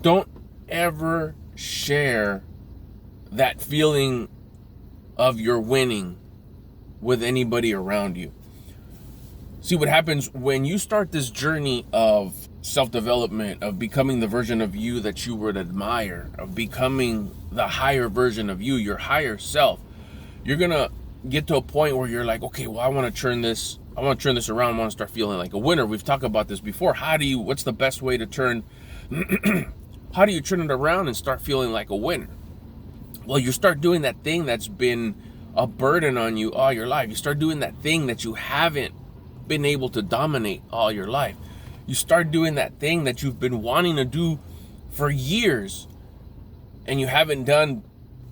Don't ever share that feeling of your winning with anybody around you. See, what happens when you start this journey of self-development, of becoming the version of you that you would admire, of becoming the higher version of you, your higher self, you're gonna get to a point where you're like, okay, well, I want to turn this around. I want to start feeling like a winner. We've talked about this before. What's the best way to turn how do you turn it around and start feeling like a winner? Well, you start doing that thing that's been a burden on you all your life. You start doing that thing that you haven't been able to dominate all your life. You start doing that thing that you've been wanting to do for years and you haven't done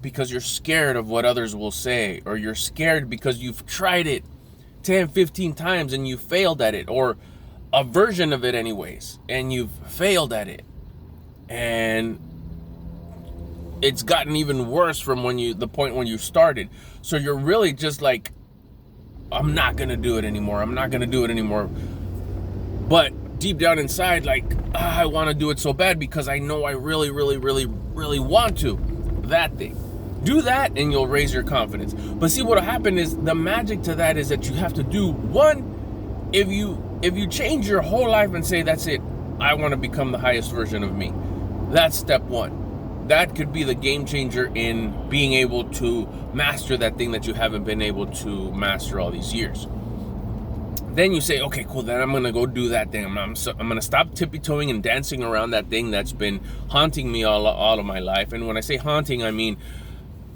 because you're scared of what others will say, or you're scared because you've tried it 10, 15 times and you failed at it, or a version of it anyways, and you've failed at it. And it's gotten even worse from the point when you started. So you're really just like, I'm not gonna do it anymore. But deep down inside, like, I want to do it so bad because I know I really, really, really, really want to. That thing. Do that and you'll raise your confidence. But see, what'll happen is, the magic to that is that you have to do one. If you change your whole life and say, that's it, I want to become the highest version of me. That's step one. That could be the game changer in being able to master that thing that you haven't been able to master all these years. Then you say, okay, cool, then I'm going to go do that thing. I'm going to stop tippy-toeing and dancing around that thing that's been haunting me all of my life. And when I say haunting, I mean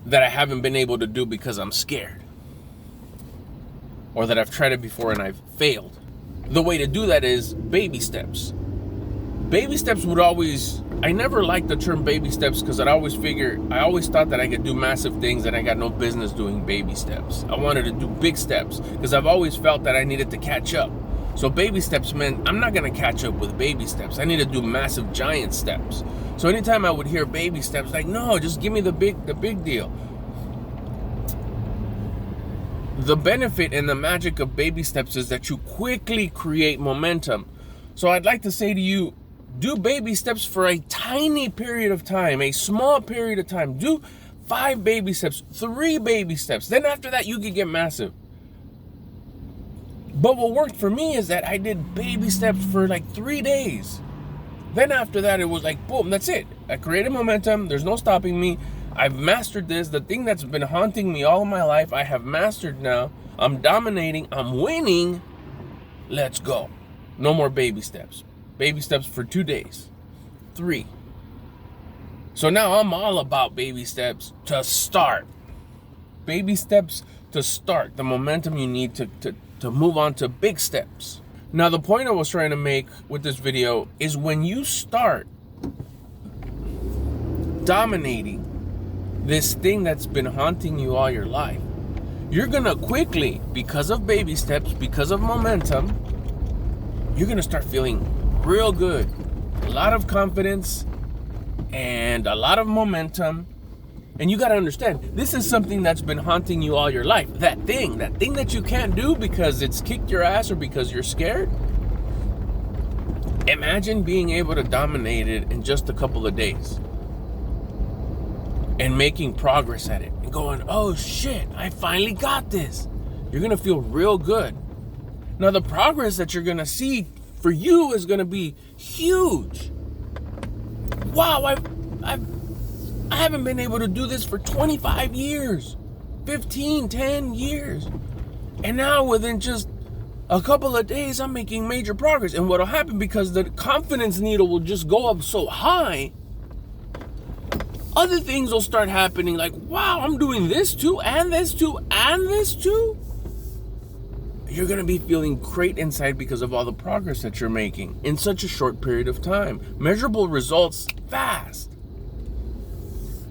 that I haven't been able to do because I'm scared, or that I've tried it before and I've failed. The way to do that is baby steps. Baby steps I never liked the term baby steps because I always thought that I could do massive things and I got no business doing baby steps. I wanted to do big steps because I've always felt that I needed to catch up. So baby steps meant I'm not going to catch up with baby steps. I need to do massive giant steps. So anytime I would hear baby steps, like, no, just give me the big deal. The benefit and the magic of baby steps is that you quickly create momentum. So I'd like to say to you, do baby steps for a tiny period of time, a small period of time. Do 5 baby steps, 3 baby steps. Then after that, you can get massive. But what worked for me is that I did baby steps for like 3 days. Then after that, it was like, boom, that's it. I created momentum. There's no stopping me. I've mastered this. The thing that's been haunting me all of my life, I have mastered now. I'm dominating. I'm winning. Let's go. No more baby steps. Baby steps for 2 days. 3. So now I'm all about baby steps to start. Baby steps to start. The momentum you need to move on to big steps. Now, the point I was trying to make with this video is when you start dominating this thing that's been haunting you all your life, you're going to quickly, because of baby steps, because of momentum, you're going to start feeling real good. A lot of confidence and a lot of momentum. And you got to understand, this is something that's been haunting you all your life. That thing that you can't do because it's kicked your ass or because you're scared. Imagine being able to dominate it in just a couple of days and making progress at it and going, oh shit, I finally got this. You're going to feel real good. Now, the progress that you're going to see for you is going to be huge. Wow, I haven't been able to do this for 25 years, 15, 10 years. And now within just a couple of days, I'm making major progress. And what'll happen, because the confidence needle will just go up so high, other things will start happening, like, wow, I'm doing this too, and this too, and this too. You're going to be feeling great inside because of all the progress that you're making in such a short period of time. Measurable results fast.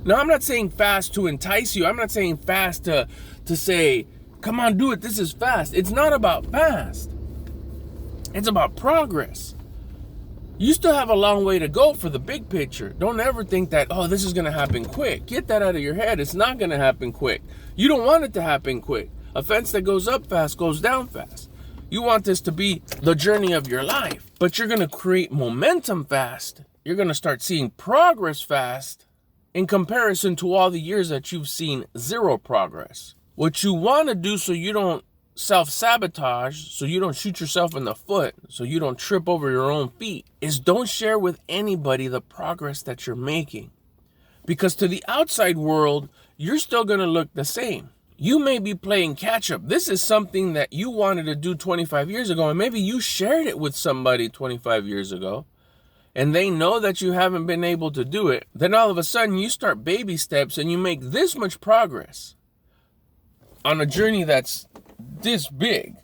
Now, I'm not saying fast to entice you. I'm not saying fast to say, come on, do it. This is fast. It's not about fast. It's about progress. You still have a long way to go for the big picture. Don't ever think that, oh, this is going to happen quick. Get that out of your head. It's not going to happen quick. You don't want it to happen quick. A fence that goes up fast goes down fast. You want this to be the journey of your life, but you're going to create momentum fast you're going to start seeing progress fast in comparison to all the years that you've seen zero progress. What you want to do so you don't self-sabotage, so you don't shoot yourself in the foot, so you don't trip over your own feet, is don't share with anybody the progress that you're making. Because to the outside world, you're still going to look the same. You may be playing catch up. This is something that you wanted to do 25 years ago, and maybe you shared it with somebody 25 years ago, and they know that you haven't been able to do it. Then all of a sudden, you start baby steps, and you make this much progress on a journey that's this big.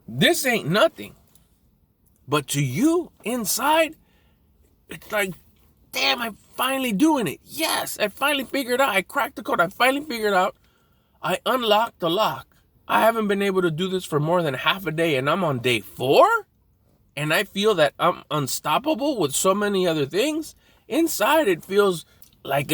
This ain't nothing. But to you, inside, it's like, damn, I'm finally doing it. Yes, I finally figured out. I cracked the code. I finally figured out. I unlocked the lock. I haven't been able to do this for more than half a day, and I'm on day 4? And I feel that I'm unstoppable with so many other things. Inside, it feels like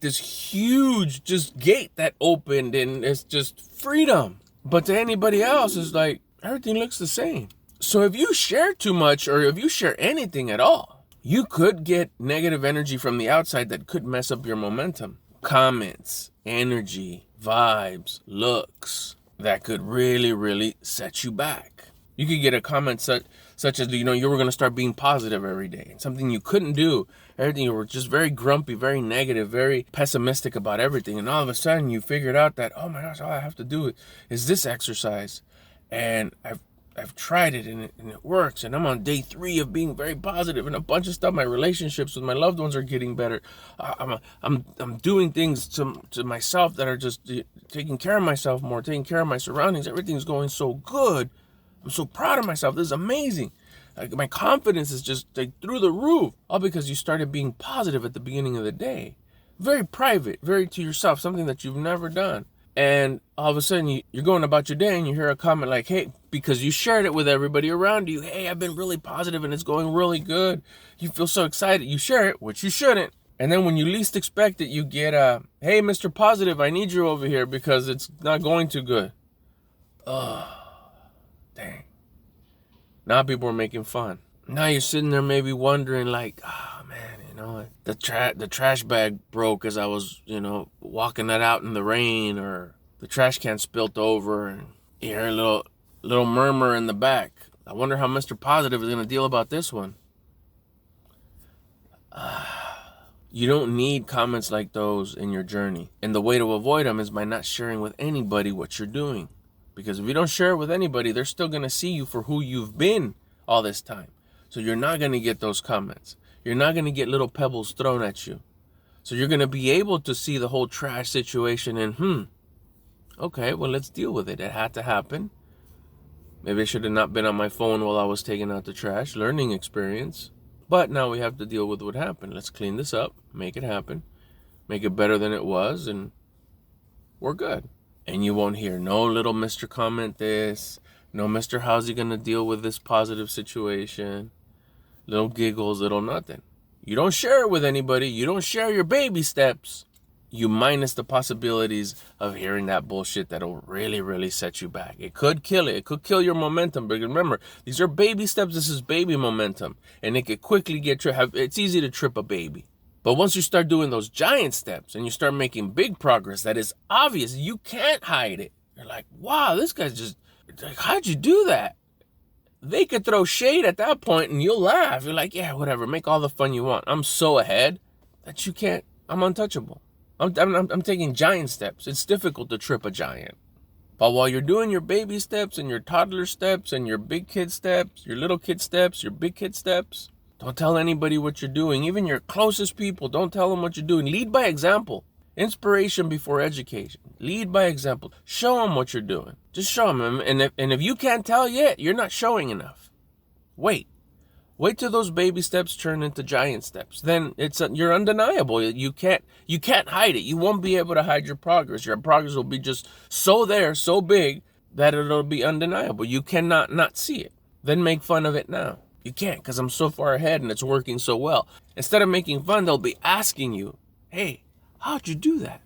this huge just gate that opened, and it's just freedom. But to anybody else, it's like everything looks the same. So if you share too much, or if you share anything at all, you could get negative energy from the outside that could mess up your momentum. Comments, energy, vibes, looks that could really, really set you back. You could get a comment such as, you were going to start being positive every day. Something you couldn't do. Everything, you were just very grumpy, very negative, very pessimistic about everything. And all of a sudden you figured out that, oh my gosh, all I have to do is this exercise. And I've tried it and it works. And I'm on day 3 of being very positive, and a bunch of stuff. My relationships with my loved ones are getting better. I'm doing things to myself that are just taking care of myself more, taking care of my surroundings. Everything's going so good. I'm so proud of myself. This is amazing. My confidence is just through the roof. All because you started being positive at the beginning of the day. Very private, very to yourself, something that you've never done. And all of a sudden you're going about your day and you hear a comment like, hey, because you shared it with everybody around you. Hey, I've been really positive and it's going really good. You feel so excited. You share it, which you shouldn't. And then when you least expect it, you get hey, Mr. Positive, I need you over here because it's not going too good. Oh, dang. Now people are making fun. Now you're sitting there maybe wondering like, oh man, the trash bag broke as I was, walking that out in the rain, or the trash can spilt over, and you hear a little murmur in the back. I wonder how Mr. Positive is going to deal about this one. You don't need comments like those in your journey. And the way to avoid them is by not sharing with anybody what you're doing. Because if you don't share it with anybody, they're still going to see you for who you've been all this time. So you're not going to get those comments. You're not going to get little pebbles thrown at you. So you're going to be able to see the whole trash situation and, okay, well, let's deal with it. It had to happen. Maybe I should have not been on my phone while I was taking out the trash. Learning experience. But now we have to deal with what happened. Let's clean this up, make it happen, make it better than it was, and we're good. And you won't hear no little Mr. Comment this, no Mr. How's he going to deal with this positive situation, little giggles, little nothing. You don't share it with anybody. You don't share your baby steps. You minus the possibilities of hearing that bullshit that'll really, really set you back. It could kill it. It could kill your momentum. But remember, these are baby steps. This is baby momentum. And it could quickly it's easy to trip a baby. But once you start doing those giant steps and you start making big progress, that is obvious. You can't hide it. You're like, wow, this guy's just, like, how'd you do that? They could throw shade at that point and you'll laugh. You're like, yeah, whatever. Make all the fun you want. I'm so ahead that you can't. I'm untouchable. I'm taking giant steps. It's difficult to trip a giant. But while you're doing your baby steps and your toddler steps and your big kid steps, your little kid steps, your big kid steps, don't tell anybody what you're doing. Even your closest people, don't tell them what you're doing. Lead by example. Inspiration before education. Lead by example. Show them what you're doing. Just show them. And if you can't tell yet, you're not showing enough. Wait till those baby steps turn into giant steps. Then you're undeniable. You can't hide it. You won't be able to hide your progress. Your progress will be just so big that it'll be undeniable. You cannot not see it. Then make fun of it now. You can't, because I'm so far ahead and it's working so well. Instead of making fun, they'll be asking you, hey, how'd you do that?